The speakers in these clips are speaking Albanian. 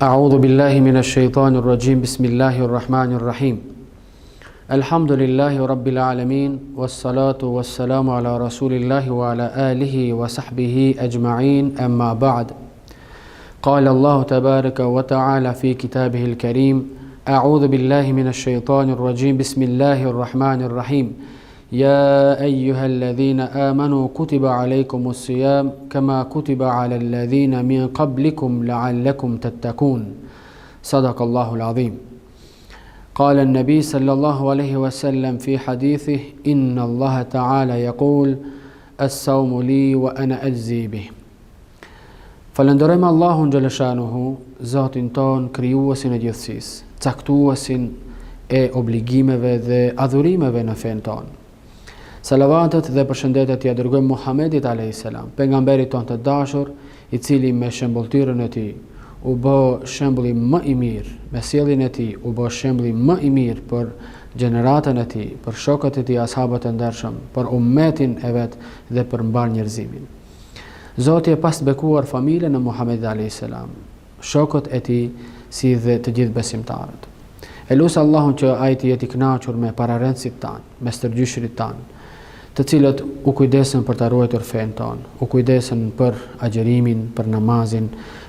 أعوذ بالله من الشيطان الرجيم بسم الله الرحمن الرحيم الحمد لله رب العالمين والصلاة والسلام على رسول الله وعلى آله وصحبه أجمعين أما بعد قال الله تبارك وتعالى في كتابه الكريم أعوذ بالله من الشيطان الرجيم بسم الله الرحمن الرحيم يا أيها الذين آمنوا كتب عليكم الصيام كما كتب على الذين من قبلكم لعلكم تتقون صدق الله العظيم قال النبي صلى الله عليه وسلم في حديثه إن الله تعالى يقول الصوم لي وأنا أجزي به Falenderojmë Allahun xhaleshanuhu, Zotin ton, krijuesin e gjithësisë, caktuesin e obligimeve dhe adhurimeve në fen ton. Salavatet dhe përshëndetet ja dërgojmë Muhamedit alayhis salam, pejgamberit ton të dashur, i cili me shembulltirën e tij u bë shembulli më i mirë, me sjelljen e tij u bë shembulli më i mirë për gjeneratën e tij, për shokët e tij, ashabët e ndershëm, për ummetin e vet dhe për mbar njerëzimin. Zoti e pas bekuar familjen e Muhamedit alayhis salam, shokët e tij si dhe të gjithë besimtarët. E lusë Allahun që ai të jetë i kënaqur me pararendësit tanë, me stërgjyshrit tanë, të cilët u kujdesën për të ruajtur fen tonë, u kujdesën për agjerimin, për namazin,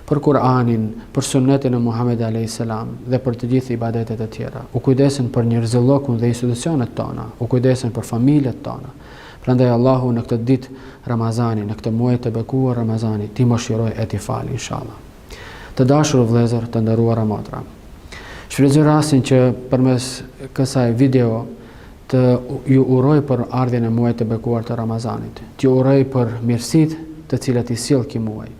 për Kur'anin, për sunnetin e Muhamedit alayhis salam dhe për të gjithë ibadetet e tjera. U kujdesën për njerëzillokun dhe institucionet tona, u kujdesën për familjet tona. Prandaj Allahu në këtë ditë Ramazani, në këtë muaj të bekuar Ramazani, ti mëshiroj e ti fal inshallah. Të dashur vëllezër, të nderuara motra. Shfrytëzoj rastin që përmes kësaj video të ju uroj për ardhjen e muajit të bekuar të Ramazanit. T'ju uroj për mirësitë të cilat i sjell ky muaj.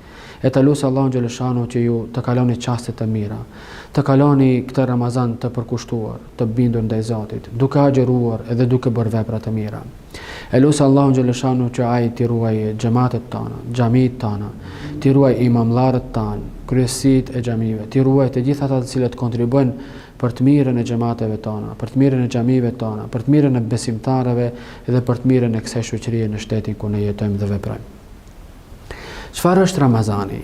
E të lusë Allahun xhaleshanu që ju të kaloni qaste të mira, të kaloni këtë Ramazan të përkushtuar, të bindur ndaj Zotit, duke agjëruar edhe duke bërë vepra të mira. E lusë Allahun xhaleshanu që ai t'i ruaj xhamatet tona, xhamit tona, t'i ruaj imamllarët tanë, kryesitë e xhamive, t'i ruaj të gjithë ata të cilët kontribuojnë për të mirën e xhamateve tona, për të mirën e xhamive tona, për të mirën e besimtarëve dhe për të mirën e kësaj shoqërie në shtetin ku ne jetojmë dhe veprojmë. Çfarë është Ramazani?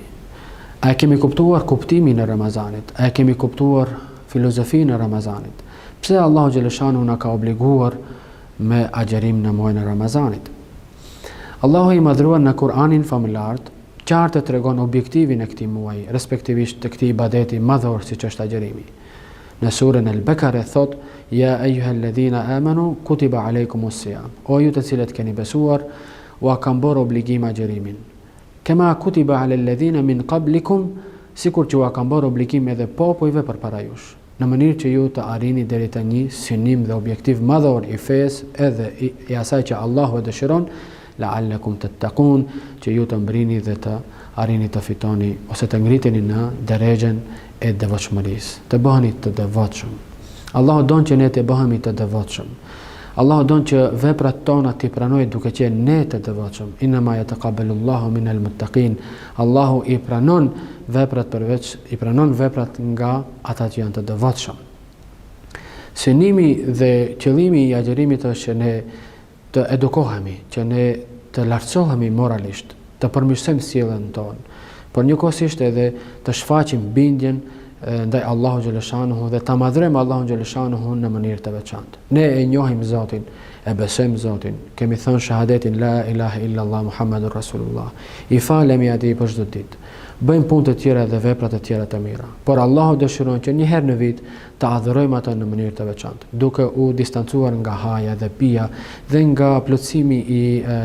A e kemi kuptuar kuptimin e Ramazanit? A e kemi kuptuar filozofinë e Ramazanit? Pse Allahu xhaleshanu na ka obliguar me agjerim në muajin e Ramazanit? Allahu i madhruar në Kur'anin famullar qartë tregon objektivin e këtij muaji, respektivisht të këtij ibadeti madhor siç është agjerimi. Në surën Al-Bakara thot: "Ya ayyuhalladhina amanu kutiba alaykumus siyam." O ju të cilët keni besuar, u kam bërë obligim agjerimin. Kema kutiba ala alladhina min qablikum, sikur që u kam bërë obligim edhe popujve përpara jush, në mënyrë që ju të arrini deri te një synim dhe objektiv madhor i fesë edhe i asaj që Allahu e dëshiron, la'allakum tattaqun, që ju të mbrini dhe të arrini të fitoni ose të ngriteni në derexhen e devotshmërisë, të bëheni të devotshëm. Allahu don që ne të bëhemi të devotshëm. Allahu don që veprat tona t'i pranojë duke qenë ne të devotshëm. Inma yataqabbalu Allahu minal muttaqin. Allahu i pranon veprat nga ata që janë të devotshëm. Synimi dhe qëllimi i agjerimit është që ne të edukohemi, që ne të lartësohemi moralisht, të përmirësojmë sjelljen tonë, por njëkohësisht edhe të shfaqim bindjen ndaj Allahu xhaleshanuhu dhe ta madhrojmë Allahun xhaleshanuhu në mënyrë të veçantë. Ne e njohim Zotin, e besojmë Zotin, kemi thënë shahadetin la ilaha illallah Muhammadur Rasulullah. I falemi atij për çdo ditë. Bëjmë punë të tjera dhe vepra të tjera të mira. Por Allahu dëshiron që një herë në vit të adhurojmë atë në mënyrë të veçantë, duke u distancuar nga haja dhe pija dhe nga plotësimi i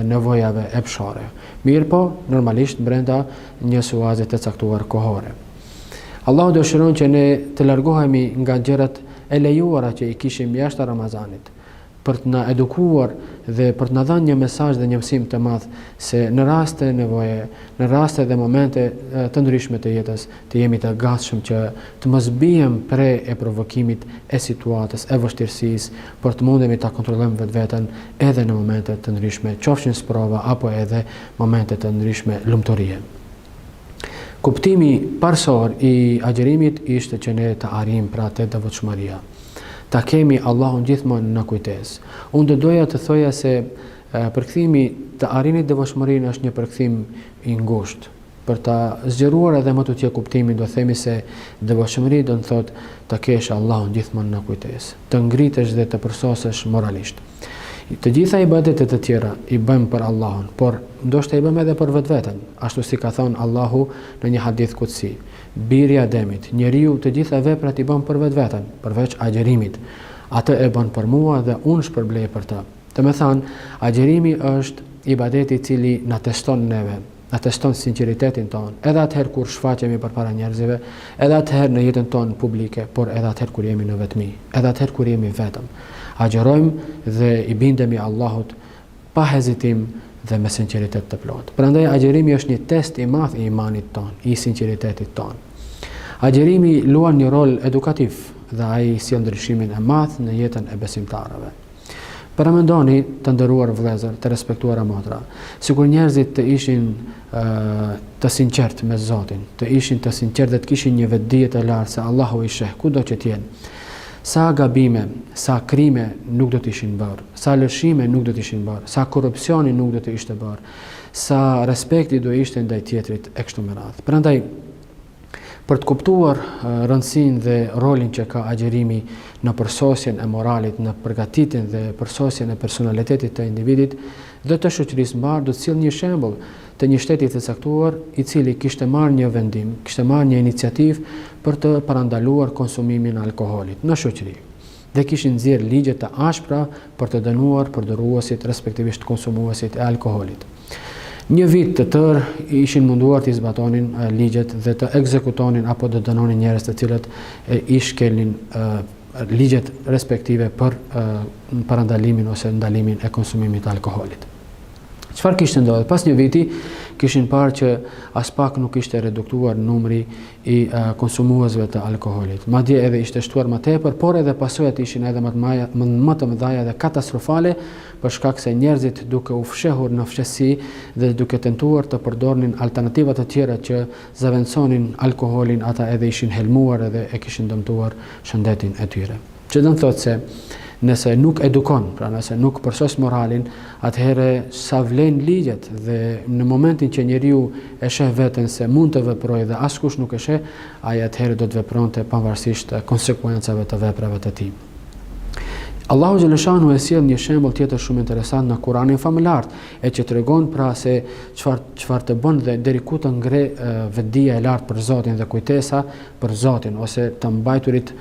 nevojave epshore. Mirë po, normalisht brenda një suaze të caktuar kohore. Allahu dëshiron që ne të largohemi nga gjërat e lejuara që i kishim jashtë Ramazanit, për të na edukuar dhe për të na dhënë një mesazh dhe një mësim të madh se në raste nevoje, në raste dhe momente të ndryshme të jetës, të jemi të gatshëm që të mos bijem pre e provokimit e situatës, e vështirësisë, por të mundemi ta kontrollojmë vetveten edhe në momente të ndryshme, qofshin sprova apo edhe momente të ndryshme lumturie. Kuptimi parsor i agjerimit ishte që ne të arrijmë pra te devotshmëria. Ta kemi Allahun gjithmonë në kujtesë. Unë do doja të thoja se përkthimi të arrinit devotshmërinë është një përkthim i ngushtë. Për ta zgjeruar edhe më të tjerë kuptimin, do themi se devotshmëri do të thotë të kesh Allahun gjithmonë në kujtesë, të ngritesh dhe të përsosesh moralisht. Të gjitha ibadetet e tjera i bëjmë për Allahun, por ndoshta i bëjmë edhe për vetveten, ashtu si ka thënë Allahu në një hadith kutsi. Biri i Ademit, njeriu të gjitha veprat i bën për vetveten, përveç agjerimit. Atë e bën për mua dhe unë shpërblej për të. Do të thënë, agjerimi është ibadeti i cili na teston neve, na teston sinqeritetin tonë, edhe atëherë kur shfaqemi përpara njerëzve, edhe atëherë në jetën tonë publike, por edhe atëherë kur jemi në vetmi, edhe atëherë kur jemi vetëm. Agjerojmë dhe i bindemi Allahut pa hezitim dhe me sinqeritet të plotë. Prandaj agjerimi është një test i madh i imanit tonë, i sinqeritetit tonë. Agjerimi luan një rol edukativ dhe ai sjell ndryshimin e madh në jetën e besimtarëve. Paramendoni të nderuar vëllezër, të respektuara motra, sikur njerëzit të ishin të sinqert me Zotin, të ishin të sinqert dhe të kishin një vetdije të lartë se Allahu i sheh kudo që të jenë. Sa gabime, sa krime nuk do të ishin bërë, sa lëshime nuk do të ishin bërë, sa korrupsioni nuk do të ishte bërë, sa respekti do ishte ndaj tjetrit e kështu me radhë. Prandaj, për të kuptuar rëndësinë dhe rolin që ka agjerimi në përsosjen e moralit, në përgatitjen dhe përsosjen e personalitetit të individit dhe të shoqërisë mbar, do të sjell një shembull të një shteti të caktuar i cili kishte marrë një vendim, kishte marrë një iniciativë për të parandaluar konsumimin e alkoolit në shoqëri. Dhe kishin nxjerrë ligje të ashpra për të dënuar përdoruesit, respektivisht konsumuesit e alkoolit. Një vit të tërë ishin munduar të zbatonin ligjet dhe të ekzekutonin apo të dënonin njerëz të cilët i shkelnin ligjet respektive për parandalimin ose ndalimin e konsumimit të alkoolit. Çfarë kishte ndodhur? Pas një viti kishin parë që as pak nuk ishte reduktuar numri i konsumuesve të alkoolit. Madje edhe ishte shtuar më tepër, por edhe pasojat ishin edhe më të mëdha dhe katastrofale për shkak se njerëzit duke u fshehur në fshehsi dhe duke tentuar të përdornin alternativa të tjera që zaventsonin alkoolin, ata edhe ishin helmuar edhe e kishin dëmtuar shëndetin e tyre. Që do të thotë se nëse nuk edukon, pra nëse nuk përsos moralin, atëherë sa vlen ligjet dhe në momentin që njeriu e sheh veten se mund të veprojë dhe askush nuk e sheh, ai atëherë do të vepronte pavarësisht konsekuencave të veprave të tij. Allahu xhaleshanu e sjell një shembull tjetër shumë interesant në Kur'anin famëlar, e që tregon pra se çfarë të bën dhe deri ku të ngre vetdia e lartë për Zotin dhe kujtesa për Zotin ose të mbajturit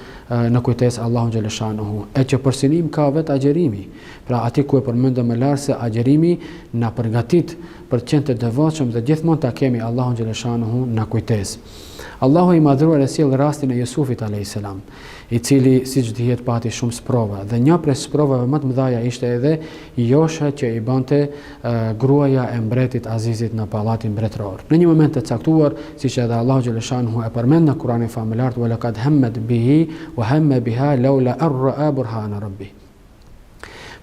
në kujtesë Allahu xhaleshanu, e që për synim ka vetë agjerimi. Pra aty ku e përmendëm më lart se agjerimi na përgatit për të qenë të devotshëm dhe gjithmonë ta kemi Allahu xhaleshanu në kujtesë. Allahu i madhruar e sjell rastin e Jusufit a.s. I cili siç dihet pati shumë sprova dhe një prej sprovave më të mëdha ishte edhe josha që i bante gruaja e mbretit Azizit në pallatin mbretëror. Në një moment të caktuar, siç edhe Allahu xhaleshanu e përmend në Kur'anin famëlar, "Wa laqad hammat bihi wa hamma biha laula arra burhana rabbi."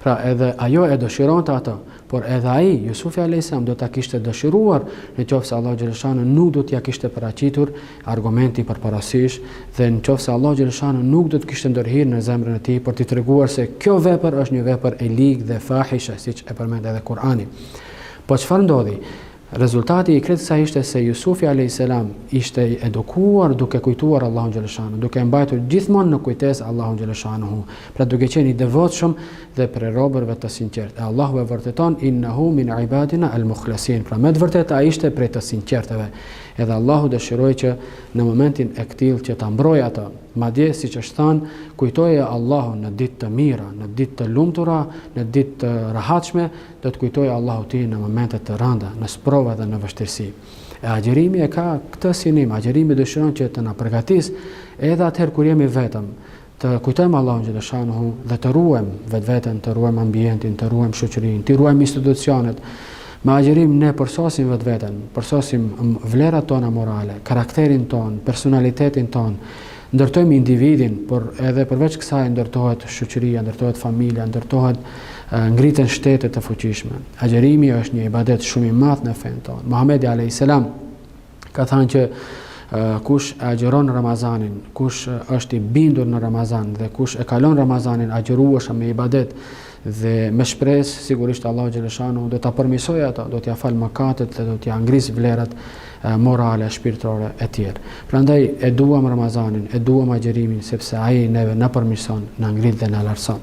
Pra edhe ajo e dëshironte ato, por edhe ai, Jusufi a.s. do ta kishte dëshiruar nëse Allahu xhaleshanu nuk do t'ja kishte paraqitur argumenti përparasysh dhe nëse Allahu xhaleshanu nuk do të kishte ndërhirë në zemrën e tij për t'i treguar se kjo vepër është një vepër e ligë dhe fahishe, siç e përmend edhe Kur'ani. Po çfarë ndodhi? Rezultati i kësaj ishte se Jusufi a.s. ishte edukuar duke kujtuar Allahun xhaleshanu, duke mbajtur gjithmonë në kujtesë Allahun xhaleshanu, pra duke qenë i devotshëm dhe prej robërve të sinqertë. Allahu e vërteton innahu min ibadina al-mukhlasin. Pra me të vërtetë ai ishte prej të sinqertëve. Edhe Allahu dëshiroi që në momentin e këtill që ta mbrojë ata. Madje siç është thënë, kujtoje Allahun në ditë të mira, në ditë të lumtura, në ditë të rahatshme, do të kujtoje Allahu ti në momente të rënda, në sprova dhe në vështirësi. E agjerimi e ka këtë synim, agjerimi dëshiron që të na përgatis edhe atëherë kur jemi vetëm, të kujtojmë Allahun xhaleshanu dhe të ruajmë vetveten, të ruajmë ambientin, të ruajmë shoqërinë, të ruajmë institucionet. Me agjerim ne përsosim vetveten, përsosim vlerat tona morale, karakterin ton, personalitetin ton, ndërtojmë individin, por edhe përveç kësaj ndërtohet shoqëria, ndërtohet familja, ndërtohet ngriten shtetet të fuqishme. Agjerimi është një ibadet shumë i madh në fen ton. Muhamedi a.s. ka thënë që kush agjeron Ramazanin, kush është i bindur në Ramazan dhe kush e kalon Ramazanin agjerueshëm me ibadet dhe me shpresë sigurisht Allahu xhaleshanu do ta përmirësojë ato, do t'ia fal mëkatet dhe do t'ia ngrisë vlerat morale, shpirtërore e tjerë. Prandaj e duam Ramazanin, e duam agjërimin sepse ai neve na përmirëson, na ngrit dhe na lartëson.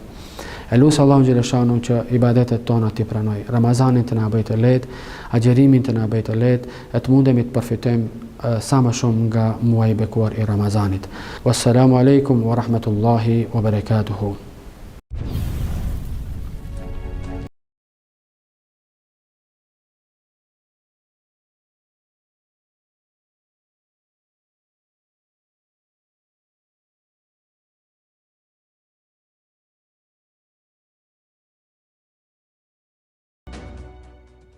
E lusë Allahu xhaleshanu që ibadetet tona t'i pranoj, Ramazanin të na bëjë të lehtë, agjërimin të na bëjë të lehtë, e të mundemi të përfitojmë sa më shumë nga muaji i bekuar i Ramazanit. Wassalamu alaikum wa rahmatullahi wa barakatuhu.